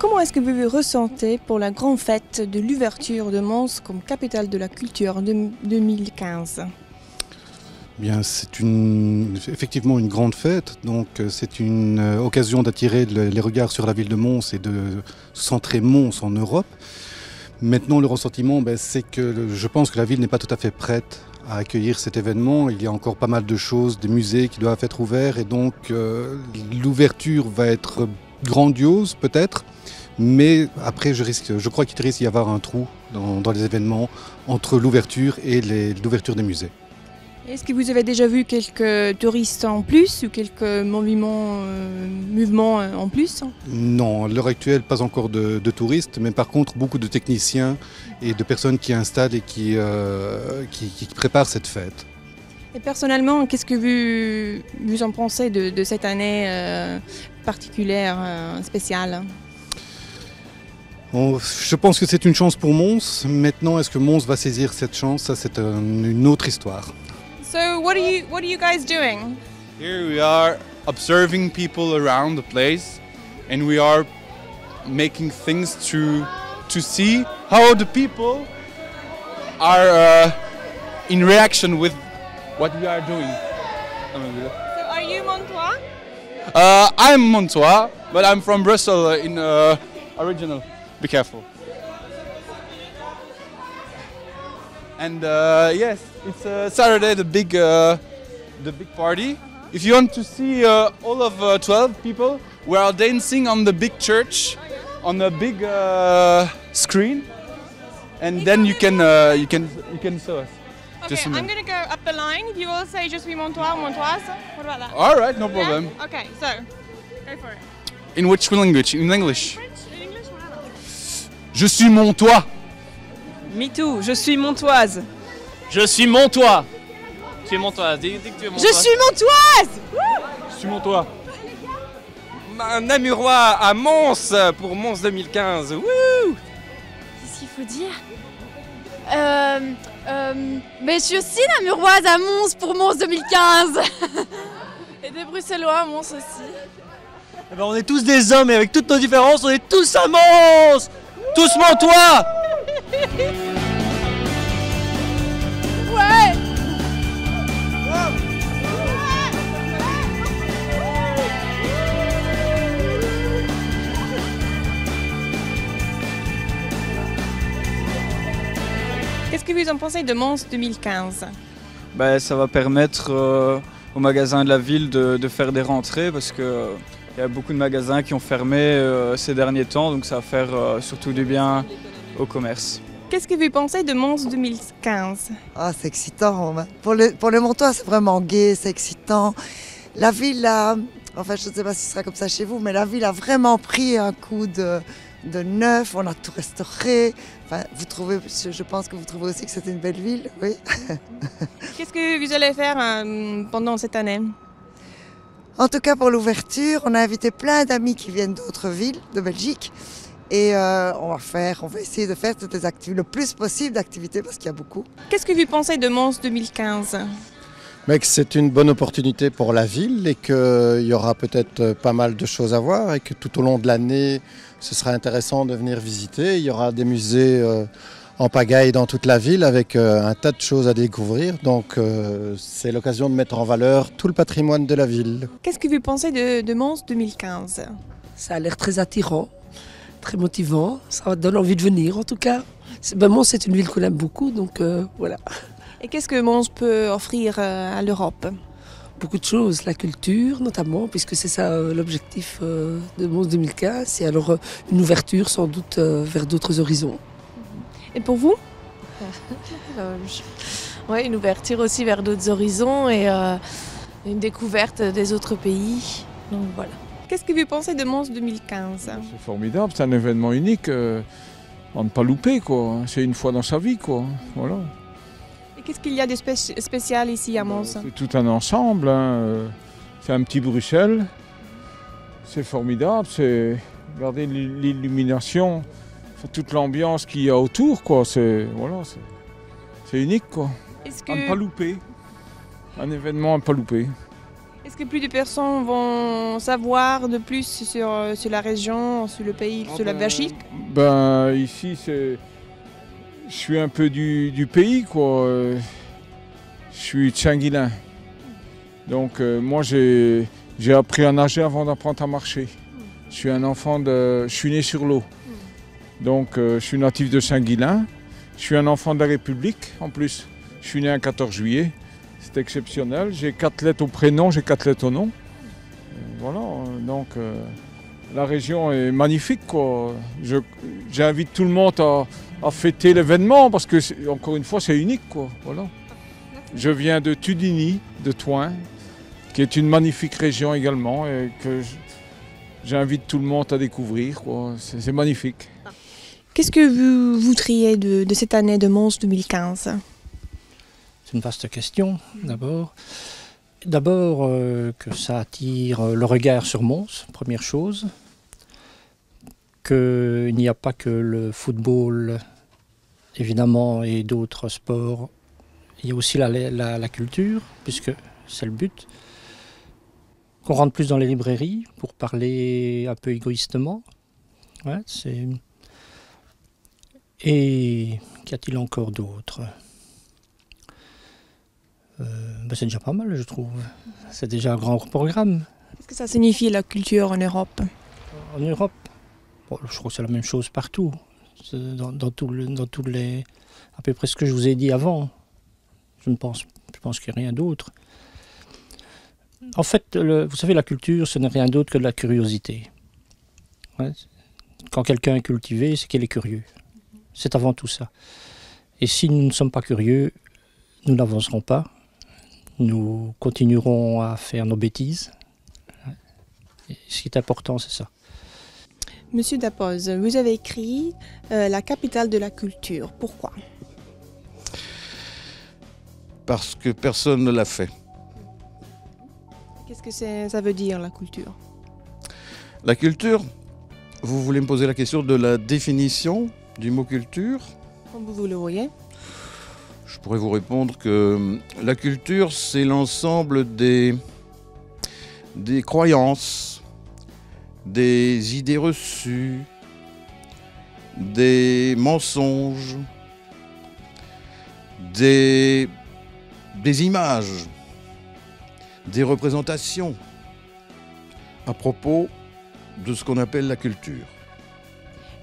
Comment est-ce que vous vous ressentez pour la grande fête de l'ouverture de Mons comme capitale de la culture en 2015? Bien, c'est effectivement une grande fête, donc c'est une occasion d'attirer les regards sur la ville de Mons et de centrer Mons en Europe. Maintenant, le ressentiment, c'est que je pense que la ville n'est pas tout à fait prête à accueillir cet événement. Il y a encore pas mal de choses, des musées qui doivent être ouverts et donc l'ouverture va être grandiose peut-être, mais après je crois qu'il risque d'y avoir un trou dans les événements entre l'ouverture et l'ouverture des musées. Est-ce que vous avez déjà vu quelques touristes en plus ou quelques mouvements en plus? Non, à l'heure actuelle, pas encore de touristes, mais par contre beaucoup de techniciens et de personnes qui installent et qui préparent cette fête. Et personnellement, qu'est-ce que vous en pensez de cette année particulière, spéciale? Je pense que c'est une chance pour Mons. Maintenant, est-ce que Mons va saisir cette chance? Ça, c'est une autre histoire. So what are you guys doing? Here we are observing people around the place, and we are making things to see how the people are in reaction with what we are doing. So are you Montois? I'm Montois, but I'm from Brussels in original. Be careful. And yes, it's Saturday, the big party. If you want to see all of 12 people, we are dancing on the big church, on a big screen, and then you can show us. Okay, I'm gonna go up the line. If you all say "Je suis Montois" or Montoise, what about that? All right, no problem. Yeah? Okay, so go for it. In which language? In English. French, in English, whatever. Je suis Montois. Me too, je suis montoise. Je suis Montois. Tu es Montoise, dis que tu es Montois. Je suis montoise. Je suis Montois. Namurois à Mons pour Mons 2015. Wouh! Qu'est-ce qu'il faut dire? Mais je suis aussi namuroise à Mons pour Mons 2015. Et des Bruxellois à Mons aussi. Eh ben, on est tous des hommes et avec toutes nos différences, on est tous à Mons. Tous Montois. Ouais! Qu'est-ce que vous en pensez de Mons 2015? Ça va permettre aux magasins de la ville de faire des rentrées parce que il y a beaucoup de magasins qui ont fermé ces derniers temps, donc ça va faire surtout du bien au commerce. Qu'est-ce que vous pensez de Mons 2015? Ah, c'est excitant. Pour les Montois, c'est vraiment gai, c'est excitant. La ville a, enfin je ne sais pas si ce sera comme ça chez vous, mais la ville a vraiment pris un coup de neuf, on a tout restauré. Enfin, je pense que vous trouvez aussi que c'est une belle ville, oui. Qu'est-ce que vous allez faire pendant cette année? En tout cas, pour l'ouverture, on a invité plein d'amis qui viennent d'autres villes de Belgique. Et on va essayer de faire toutes le plus possible d'activités parce qu'il y a beaucoup. Qu'est-ce que vous pensez de Mons 2015? C'est une bonne opportunité pour la ville et qu'il y aura peut-être pas mal de choses à voir et que tout au long de l'année, ce sera intéressant de venir visiter. Il y aura des musées en pagaille dans toute la ville avec un tas de choses à découvrir. Donc c'est l'occasion de mettre en valeur tout le patrimoine de la ville. Qu'est-ce que vous pensez de Mons 2015? Ça a l'air très attirant, très motivant. Ça donne envie de venir en tout cas. Mons, c'est une ville qu'on aime beaucoup, donc voilà. Et qu'est-ce que Mons peut offrir à l'Europe? Beaucoup de choses, la culture notamment, puisque c'est ça l'objectif de Mons 2015. Et alors une ouverture sans doute vers d'autres horizons. Et pour vous? Ouais, une ouverture aussi vers d'autres horizons et une découverte des autres pays. Donc voilà. Qu'est-ce que vous pensez de Mons 2015? C'est formidable, c'est un événement unique, à ne pas louper, quoi. C'est une fois dans sa vie, quoi. Voilà. Et qu'est-ce qu'il y a de spécial ici à Mons? C'est tout un ensemble, hein. C'est un petit Bruxelles. C'est formidable, regardez l'illumination, toute l'ambiance qu'il y a autour, quoi. C'est unique, quoi. À ne pas louper. Un événement à ne pas louper. Est-ce que plus de personnes vont savoir de plus sur la région, sur le pays, sur la Belgique? Ben ici je suis un peu du pays quoi. Je suis Tchanguilin. Donc moi j'ai appris à nager avant d'apprendre à marcher. Je suis né sur l'eau. Donc je suis natif de Saint-Guilain. Je suis un enfant de la République en plus. Je suis né un 14 juillet. C'est exceptionnel. J'ai 4 lettres au prénom, j'ai 4 lettres au nom. Voilà, donc la région est magnifique, quoi. J'invite tout le monde à fêter l'événement parce que, encore une fois, c'est unique, quoi. Voilà. Je viens de Tudigny, de Thoin, qui est une magnifique région également et que j'invite tout le monde à découvrir, quoi. C'est magnifique. Qu'est-ce que vous voudriez de cette année de Mons 2015? C'est une vaste question, d'abord. D'abord, que ça attire le regard sur Mons, première chose. Qu'il n'y a pas que le football, évidemment, et d'autres sports. Il y a aussi la culture, puisque c'est le but. Qu'on rentre plus dans les librairies, pour parler un peu égoïstement. Ouais, et qu'y a-t-il encore d'autre? C'est déjà pas mal, je trouve. C'est déjà un grand programme. Qu'est-ce que ça signifie la culture en Europe? En Europe, bon, je crois que c'est la même chose partout. Dans tous les... à peu près ce que je vous ai dit avant. Je pense qu'il n'y a rien d'autre. En fait, vous savez, la culture, ce n'est rien d'autre que de la curiosité. Ouais. Quand quelqu'un est cultivé, c'est qu'il est curieux. C'est avant tout ça. Et si nous ne sommes pas curieux, nous n'avancerons pas. Nous continuerons à faire nos bêtises. Et ce qui est important, c'est ça. Monsieur Dapoz, vous avez écrit la capitale de la culture. Pourquoi? Parce que personne ne l'a fait. Qu'est-ce que ça veut dire, la culture? La culture, vous voulez me poser la question de la définition du mot culture? Comme vous le voyez. Je pourrais vous répondre que la culture, c'est l'ensemble des croyances, des idées reçues, des mensonges, des images, des représentations à propos de ce qu'on appelle la culture.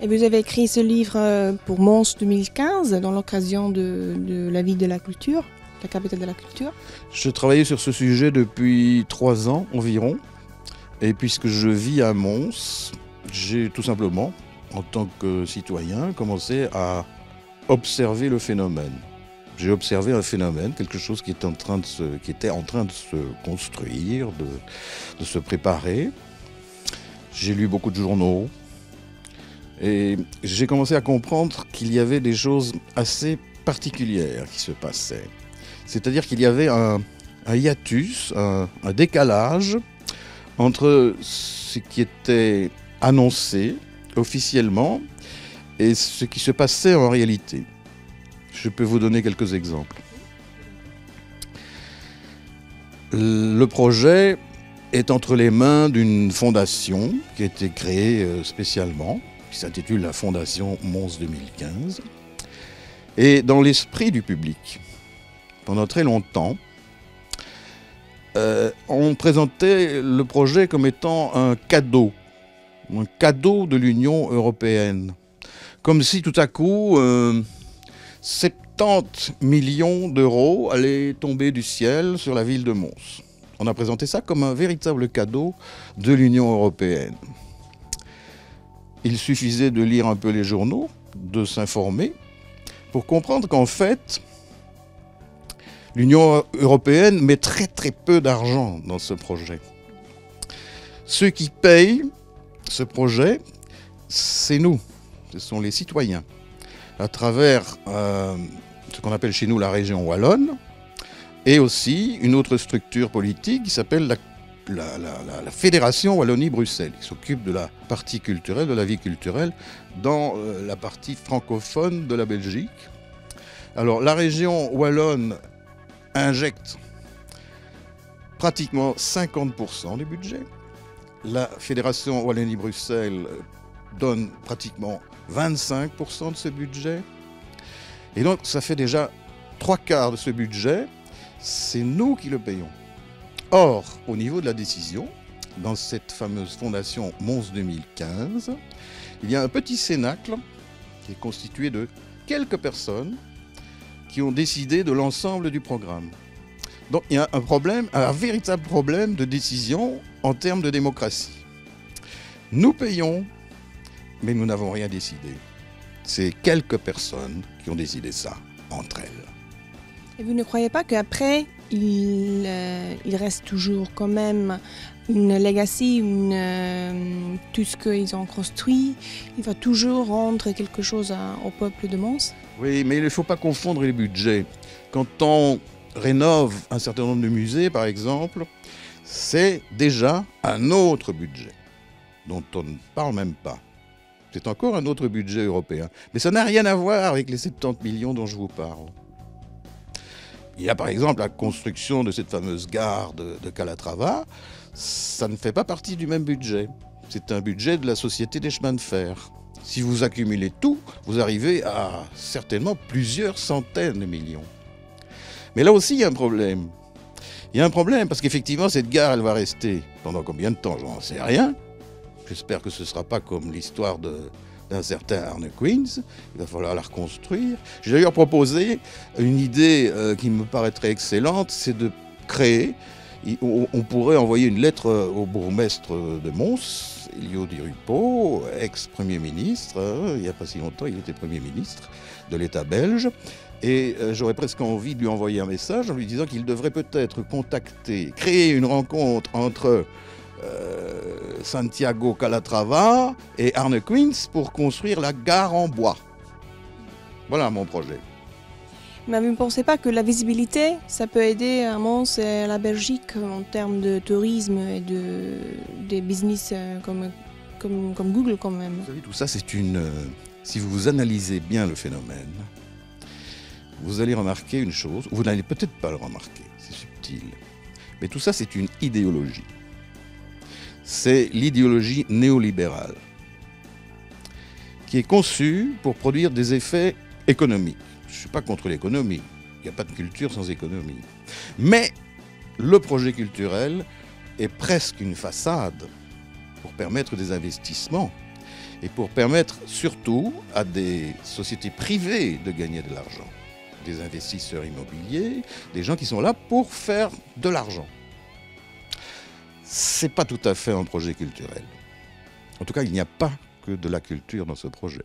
Et vous avez écrit ce livre pour Mons 2015, dans l'occasion de la ville de la culture, la capitale de la culture. Je travaillais sur ce sujet depuis 3 ans environ. Et puisque je vis à Mons, j'ai tout simplement, en tant que citoyen, commencé à observer le phénomène. J'ai observé un phénomène, quelque chose qui était en train de se construire, de se préparer. J'ai lu beaucoup de journaux. Et j'ai commencé à comprendre qu'il y avait des choses assez particulières qui se passaient. C'est-à-dire qu'il y avait un hiatus, un décalage entre ce qui était annoncé officiellement et ce qui se passait en réalité. Je peux vous donner quelques exemples. Le projet est entre les mains d'une fondation qui a été créée spécialement, qui s'intitule la Fondation Mons 2015. Et dans l'esprit du public, pendant très longtemps, on présentait le projet comme étant un cadeau de l'Union européenne. Comme si tout à coup, 70 millions d'euros allaient tomber du ciel sur la ville de Mons. On a présenté ça comme un véritable cadeau de l'Union européenne. Il suffisait de lire un peu les journaux, de s'informer, pour comprendre qu'en fait, l'Union européenne met très très peu d'argent dans ce projet. Ceux qui payent ce projet, c'est nous, ce sont les citoyens, à travers ce qu'on appelle chez nous la région wallonne, et aussi une autre structure politique qui s'appelle la Fédération Wallonie-Bruxelles, qui s'occupe de la partie culturelle, de la vie culturelle, dans la partie francophone de la Belgique. Alors la région wallonne injecte pratiquement 50% du budget. La Fédération Wallonie-Bruxelles donne pratiquement 25% de ce budget. Et donc, ça fait déjà 3/4 de ce budget, c'est nous qui le payons. Or, au niveau de la décision, dans cette fameuse fondation Mons 2015, il y a un petit cénacle qui est constitué de quelques personnes qui ont décidé de l'ensemble du programme. Donc il y a un véritable problème de décision en termes de démocratie. Nous payons, mais nous n'avons rien décidé. C'est quelques personnes qui ont décidé ça entre elles. Et vous ne croyez pas qu'après, il reste toujours quand même une legacy, tout ce qu'ils ont construit, il va toujours rendre quelque chose au peuple de Mons? Oui, mais il ne faut pas confondre les budgets. Quand on rénove un certain nombre de musées, par exemple, c'est déjà un autre budget dont on ne parle même pas. C'est encore un autre budget européen. Mais ça n'a rien à voir avec les 70 millions dont je vous parle. Il y a par exemple la construction de cette fameuse gare de Calatrava. Ça ne fait pas partie du même budget. C'est un budget de la Société des chemins de fer. Si vous accumulez tout, vous arrivez à certainement plusieurs centaines de millions. Mais là aussi, il y a un problème. Il y a un problème parce qu'effectivement, cette gare, elle va rester pendant combien de temps? Je n'en sais rien. J'espère que ce ne sera pas comme l'histoire d'un certain Arne Queens. Il va falloir la reconstruire. J'ai d'ailleurs proposé une idée qui me paraîtrait excellente, c'est de créer, on pourrait envoyer une lettre au bourgmestre de Mons, Elio Di Rupo, ex-premier ministre, il n'y a pas si longtemps, il était premier ministre de l'État belge, et j'aurais presque envie de lui envoyer un message en lui disant qu'il devrait peut-être créer une rencontre entre Santiago Calatrava et Arne Queens pour construire la gare en bois. Voilà mon projet. Mais vous ne pensez pas que la visibilité, ça peut aider à Mons et à la Belgique en termes de tourisme et des business comme Google quand même? Vous savez, tout ça, c'est si vous analysez bien le phénomène, vous allez remarquer une chose, vous n'allez peut-être pas le remarquer, c'est subtil, mais tout ça, c'est une idéologie. C'est l'idéologie néolibérale qui est conçue pour produire des effets économiques. Je ne suis pas contre l'économie, il n'y a pas de culture sans économie. Mais le projet culturel est presque une façade pour permettre des investissements et pour permettre surtout à des sociétés privées de gagner de l'argent. Des investisseurs immobiliers, des gens qui sont là pour faire de l'argent. C'est pas tout à fait un projet culturel. En tout cas, il n'y a pas que de la culture dans ce projet.